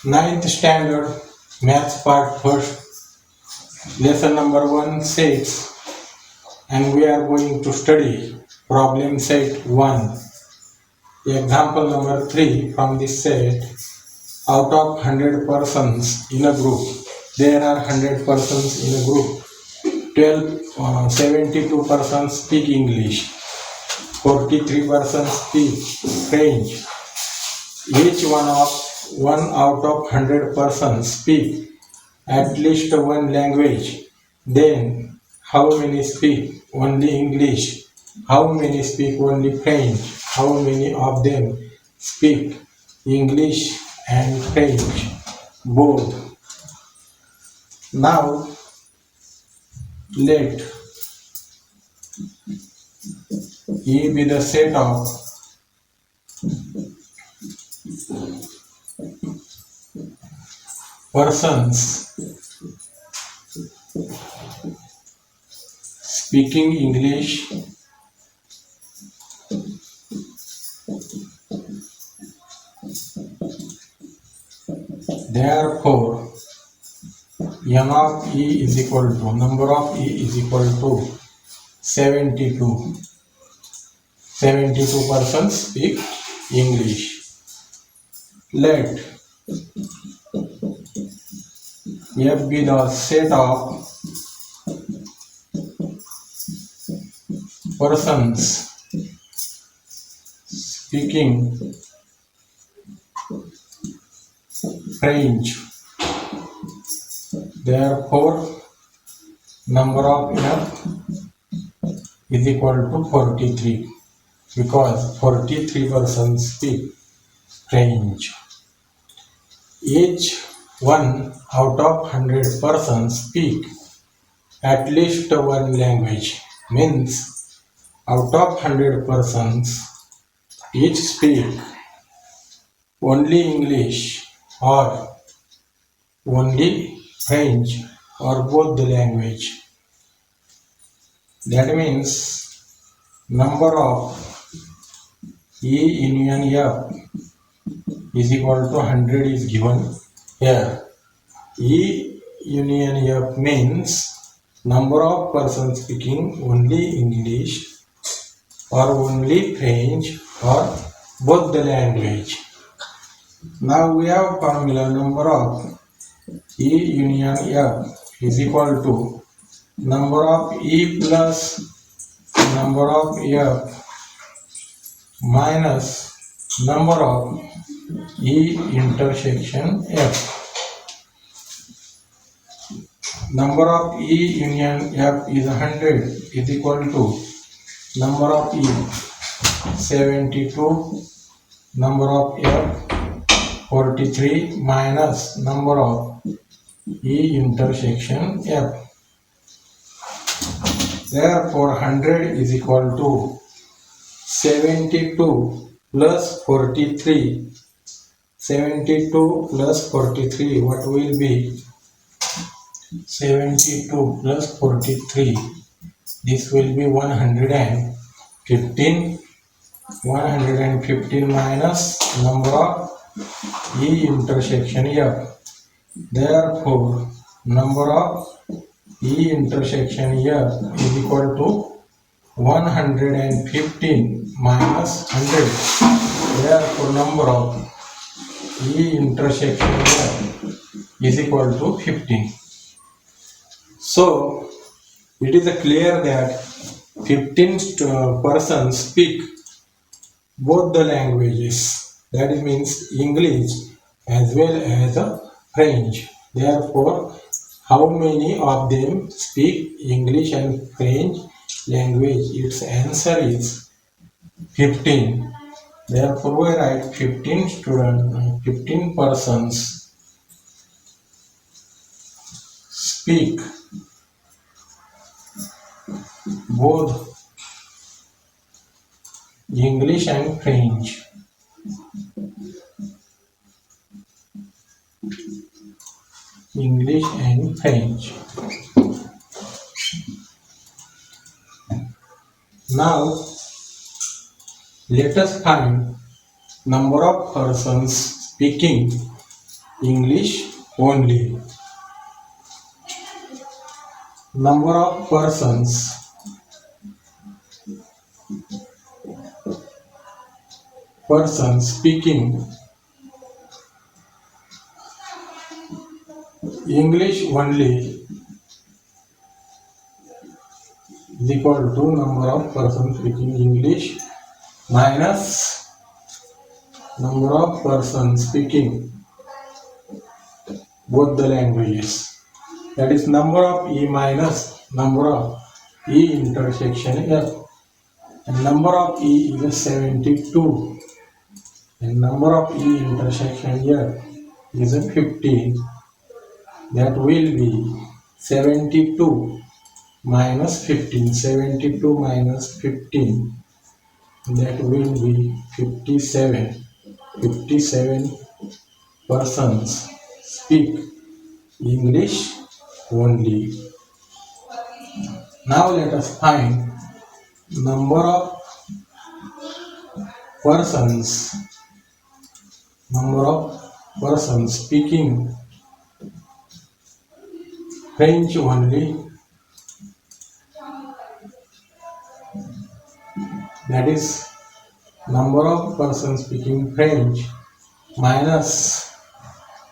Ninth standard maths part first, lesson number 1 sets, and we are going to study problem set 1. Example number 3 from this set. Out of 100 persons in a group, there are 100 persons in a group. 72 persons speak English, 43 persons speak French. Each one out of 100 persons speak at least one language. Then how many speak only English? How many speak only French? How many of them speak English and French both? Now let E be the set of persons speaking English therefore n of E is equal to number of E is equal to 72. 72 persons speak English. Let F be the set of persons speaking French. Therefore, number of F is equal to 43 because 43 persons speak French. Each one out of 100 persons speak at least one language. Means out of 100 persons each speak only English or only French or both the language. That means number of E union F is equal to 100 is given here. E union F means number of persons speaking only English or only French or both the language. Now we have formula number of E union F is equal to number of E plus number of F minus number of E intersection F. Number of E union F is 100 is equal to number of E 72, number of F 43 minus number of E intersection F. Therefore 100 is equal to 72 plus 43. 72 plus 43, what will be? 72 plus 43, this will be 115. 115 minus number of E intersection F. Therefore, number of E intersection F is equal to 115 minus 100. Therefore, number of E intersection F is equal to 15. So, it is clear that 15 persons speak both the languages. That means English as well as French. Therefore, how many of them speak English and French language? Its answer is 15. Therefore, we write 15 persons speak both English and French. English and French. Now, let us find number of persons speaking English only. Number of persons speaking English only is equal to number of persons speaking English minus number of persons speaking both the languages. That is number of E minus number of E intersection F. And number of E is 72 and number of E intersection F is 15. That will be 72 minus 15. 72 minus 15. That will be 57. 57 persons speak English only. Now let us find number of persons speaking French only. That is number of persons speaking French minus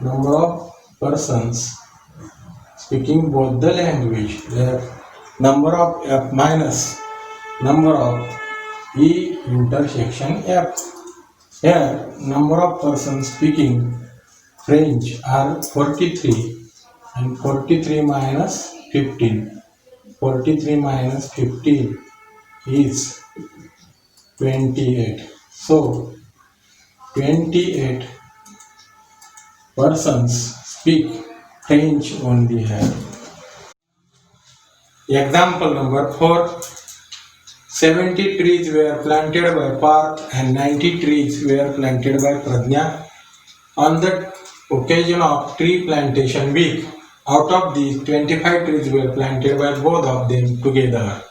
number of persons speaking both the language. There number of F minus number of E intersection F. Here number of persons speaking French are 43 and 43 minus 15. 43 minus 15 is 28. So 28 persons speak French only here. Example number 4. 70 trees were planted by Parth and 90 trees were planted by Pradnya on the occasion of tree plantation week. Out of these, 25 trees were planted by both of them together.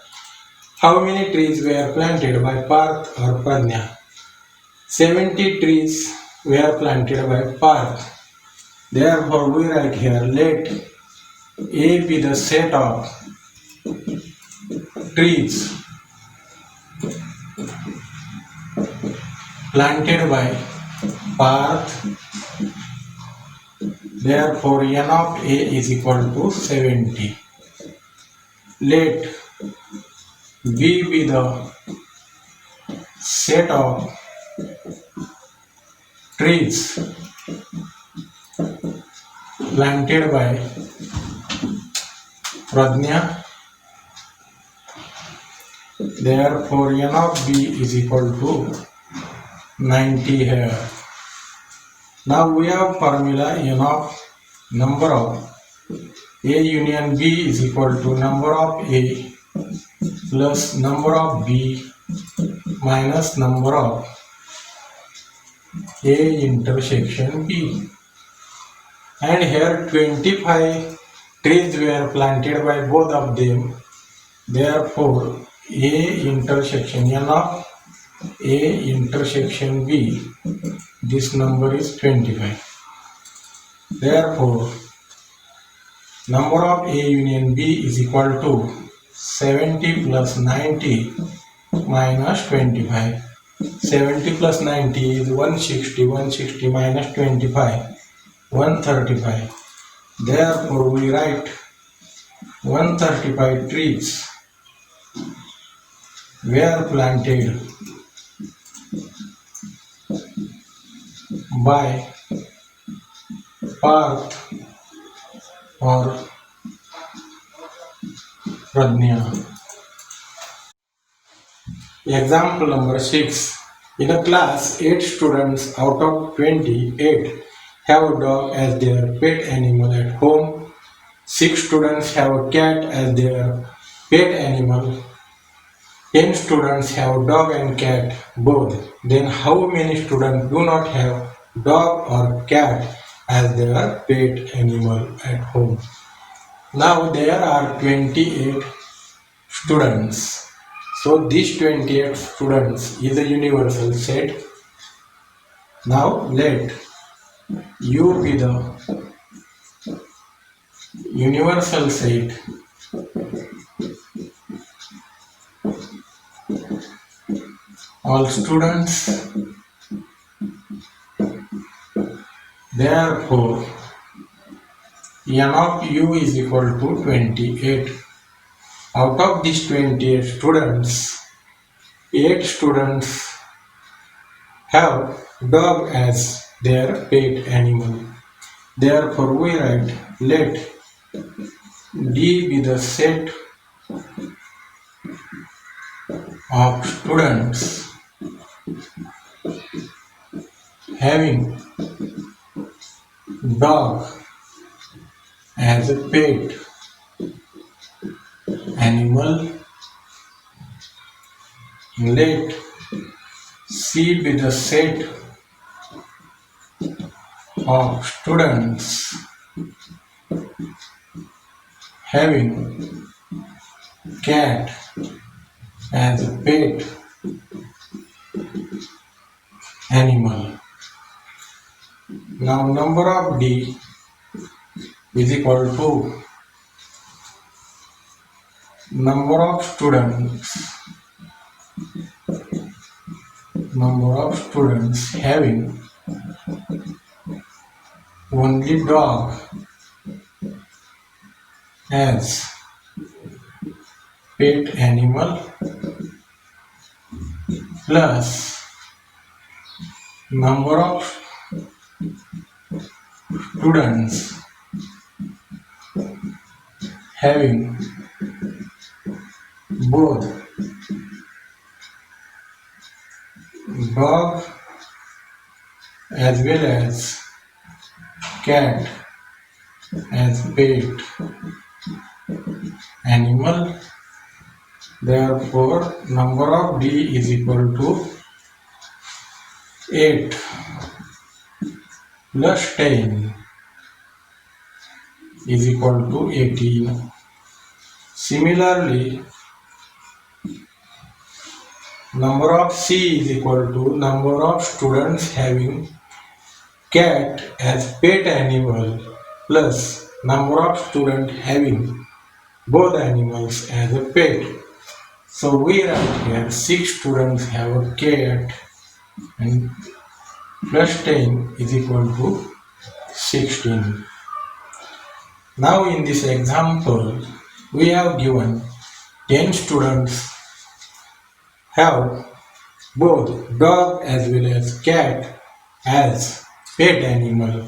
How many trees were planted by Parth or Pradnya? 70 trees were planted by Parth. Therefore, we write here, let A be the set of trees planted by Parth. Therefore, n of A is equal to 70. Let B be the set of trees planted by Pradnya. Therefore, n of B is equal to 90 here. Now we have formula n of number of A union B is equal to number of A plus number of B minus number of A intersection B. And here 25 trees were planted by both of them. Therefore, A intersection n of A intersection B, this number is 25. Therefore, number of A union B is equal to 70 plus 90 minus 25. 70 plus 90 is 160. 160 minus 25, 135. Therefore, we write 135 trees were planted by Parth or Pradnya. Example number 6. In a class, 8 students out of 28 have a dog as their pet animal at home. 6 students have a cat as their pet animal. 10 students have dog and cat both. Then how many students do not have dog or cat as their pet animal at home? Now there are 28 students. So these 28 students is a universal set. Now let U be the universal set. All students, therefore n of u is equal to 28. Out of these 28 students, 8 students have dog as their pet animal. Therefore we write let D be the set of students having dog as a pet animal. Let C be the set of students having cat as a pet animal. Now number of D is equal to number of students having only dog as pet animal plus number of students having both dog as well as cat as pet animal. Therefore, number of D is equal to 8 plus 10 is equal to 18. Similarly, number of C is equal to number of students having cat as pet animal plus number of students having both animals as a pet. So we write here 6 students have a cat and plus 10 is equal to 16. Now in this example, we have given 10 students have both dog as well as cat as pet animal.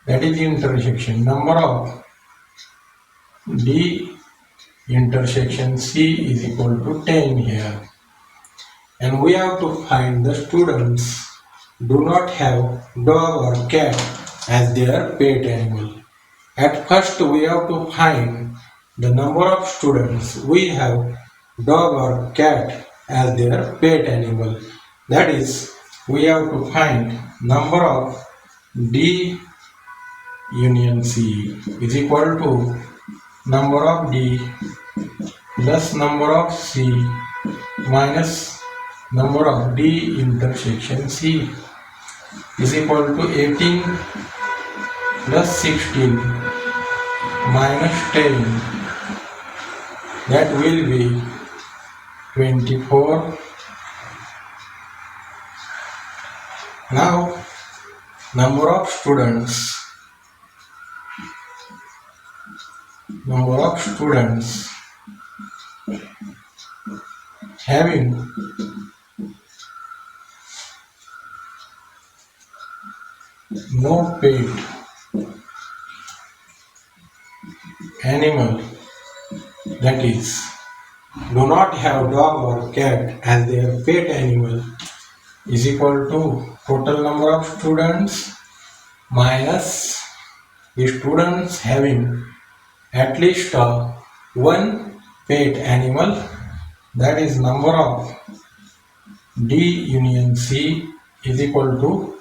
That is intersection. Number of D intersection C is equal to 10 here. And we have to find the students do not have dog or cat as their pet animal. At first we have to find the number of students we have dog or cat as their pet animal. That is, we have to find number of D union C is equal to number of D plus number of C minus number of D intersection C is equal to 18 plus 16 minus 10. That will be 24. Now number of students having no pet animal, that is, do not have dog or cat as their pet animal, is equal to total number of students minus the students having at least one pet animal, that is number of D union C is equal to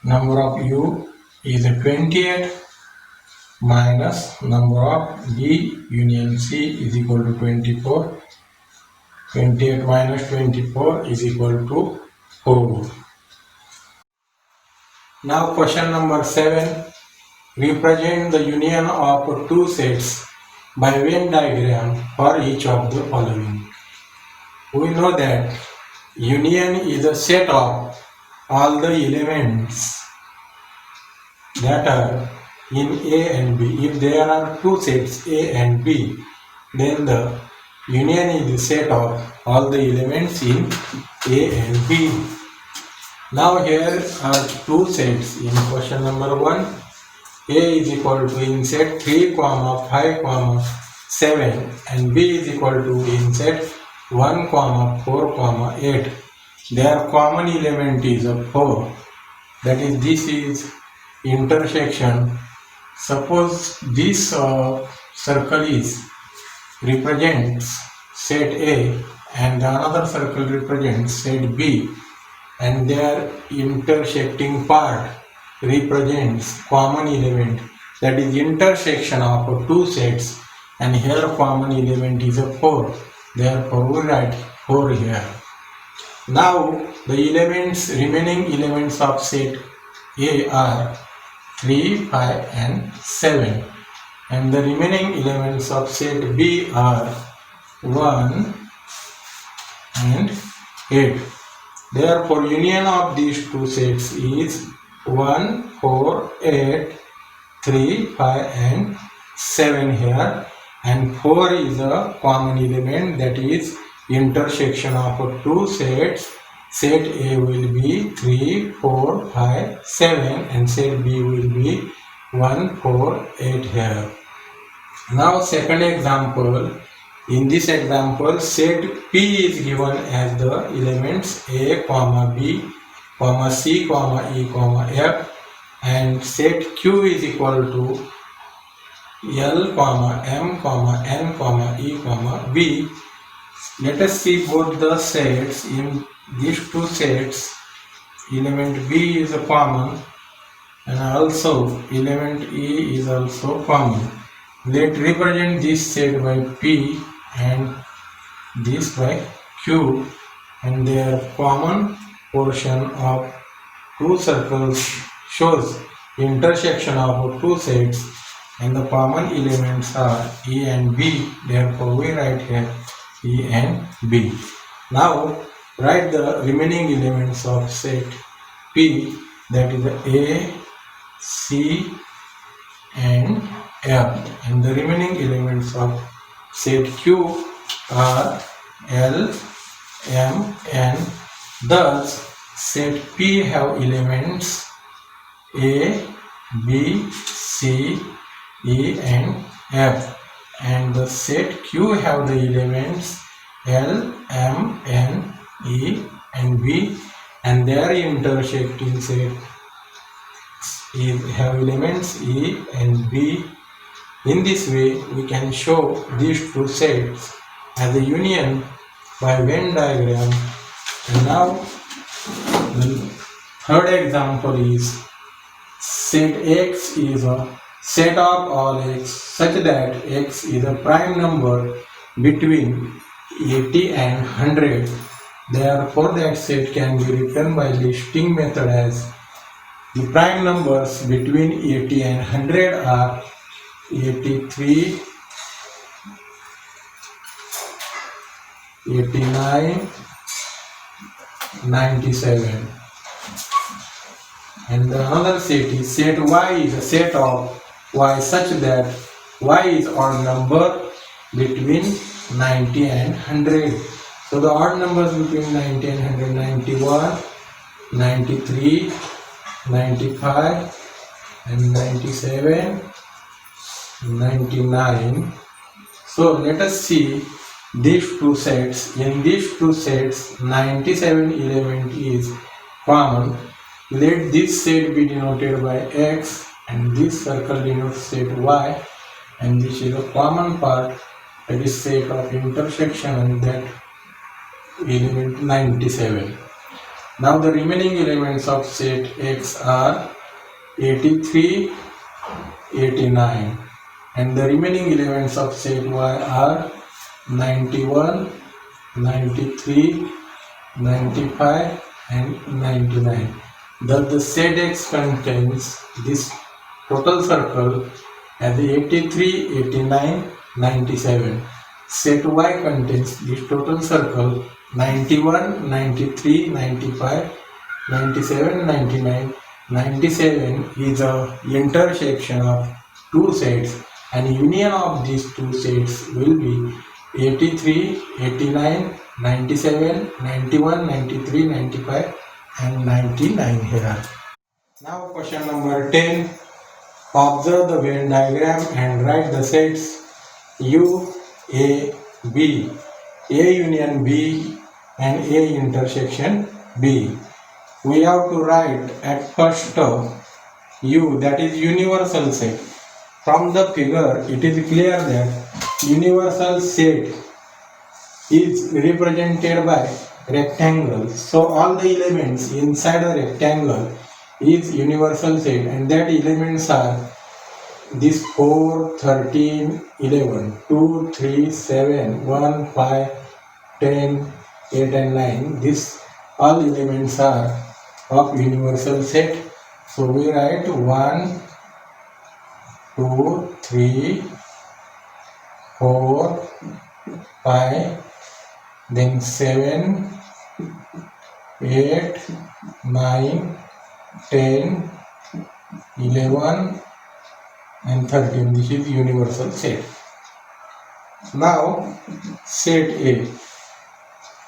number of U is 28 minus number of D union C is equal to 24. 28 minus 24 is equal to 4. Now question number 7. Represent the union of two sets by Venn diagram for each of the following. We know that union is a set of all the elements that are in A and B. If there are two sets A and B, then the union is the set of all the elements in A and B. Now here are two sets in question number 1. A is equal to in set 3, 5, 7 and B is equal to in set 1, 4, 8. Their common element is a 4. That is, this is intersection. Suppose this circle is represents set A and the another circle represents set B, and their intersecting part represents common element, that is intersection of two sets, and here common element is a 4. Therefore we write 4 here. Now the remaining elements of set A are 3, 5 and 7, and the remaining elements of set B are 1 and 8. Therefore union of these two sets is 1, 4, 8, 3, 5 and 7 here, and 4 is a common element, that is intersection of two sets. Set A will be 3, 4, 5, 7 and set B will be 1, 4, 8 here. Now second example. In this example, set P is given as the elements A, B, C, E, F, and set Q is equal to L, M, N, E, B. Let us see both the sets. In these two sets, element B is a common and also element E is also common. Let represent this set by P and this by Q, and their common portion of two circles shows intersection of two sets, and the common elements are E and B. Therefore we write here E and B. Now write the remaining elements of set P, that is A, C and F, and the remaining elements of set Q are L, M, N. Thus set P have elements A, B, C, E and F, and the set Q have the elements L, M, N, E and B, and their intersecting set have elements E and B. In this way we can show these two sets as a union by Venn diagram. And now the third example is set X is a set of all X such that X is a prime number between 80 and 100. Therefore that set can be written by listing method as the prime numbers between 80 and 100 are 83, 89, 97. And the another set is set Y is a set of Y such that Y is odd number between 90 and 100. So the odd numbers between 90 and 100, 91, 93, 95 and 97, 99. So let us see these two sets. In these two sets 97 element is common. Let this set be denoted by X and this circle denotes set Y, and this is a common part, that is set of intersection, and that element 97. Now the remaining elements of set X are 83, 89, and the remaining elements of set Y are 91, 93, 95 and 99. the set X contains this total circle as 83, 89, 97. Set Y contains this total circle 91, 93, 95, 97, 99. 97 is a intersection of two sets, and union of these two sets will be 83, 89, 97, 91, 93, 95 and 99 here. Now question number 10. Observe the Venn diagram and write the sets U, A, B, A union B and A intersection B. We have to write at first U, that is universal set. From the figure it is clear that universal set is represented by rectangle. So all the elements inside a rectangle is universal set, and that elements are this 4, 13, 11, 2, 3, 7, 1, 5, 10, 8 and 9. These all elements are of universal set. So we write 1, 2, 3, 4, 5, then 7, 8, 9, 10, 11 and 13. This is universal set. Now set A.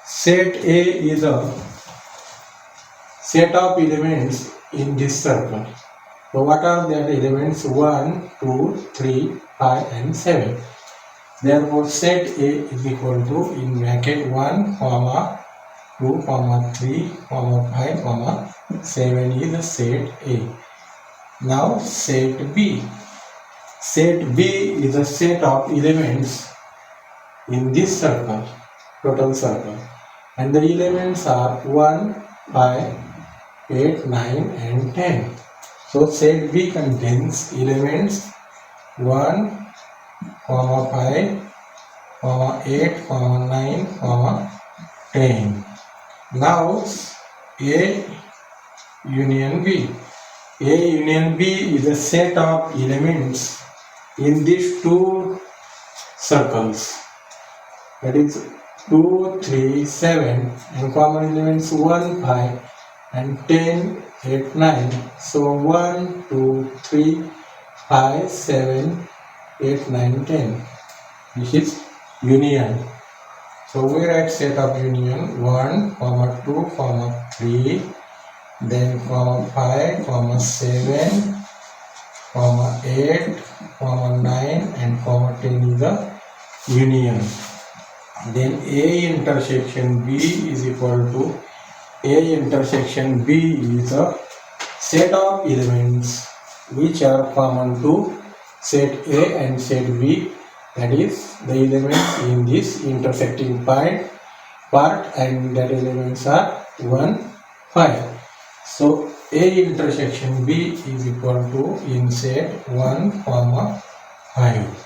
Set A is a set of elements in this circle. So what are that elements? 1, 2, 3, 5 and 7. Therefore set A is equal to in bracket 1, 2, 3, 5, 7 is the set A. Now set B. Set B is a set of elements in this circle, total circle, and the elements are 1, 5, 8, 9 and 10. So set B contains elements 1, 5, 8, 9, 10. Now A union B. A union B is a set of elements in these two circles, that is 2, 3, 7 and common elements 1, 5 and 10, 8, 9. So 1, 2, 3, 5, 7, 8, 9, 10. This is union. So we write set of union 1, 2, 3, then 5, 7, 8, 9 and 10 is the union. Then A intersection B is equal to A intersection B is a set of elements which are common to set A and set B, that is the elements in this intersecting part and that elements are 1, 5. So A intersection B is equal to in set 1, 5.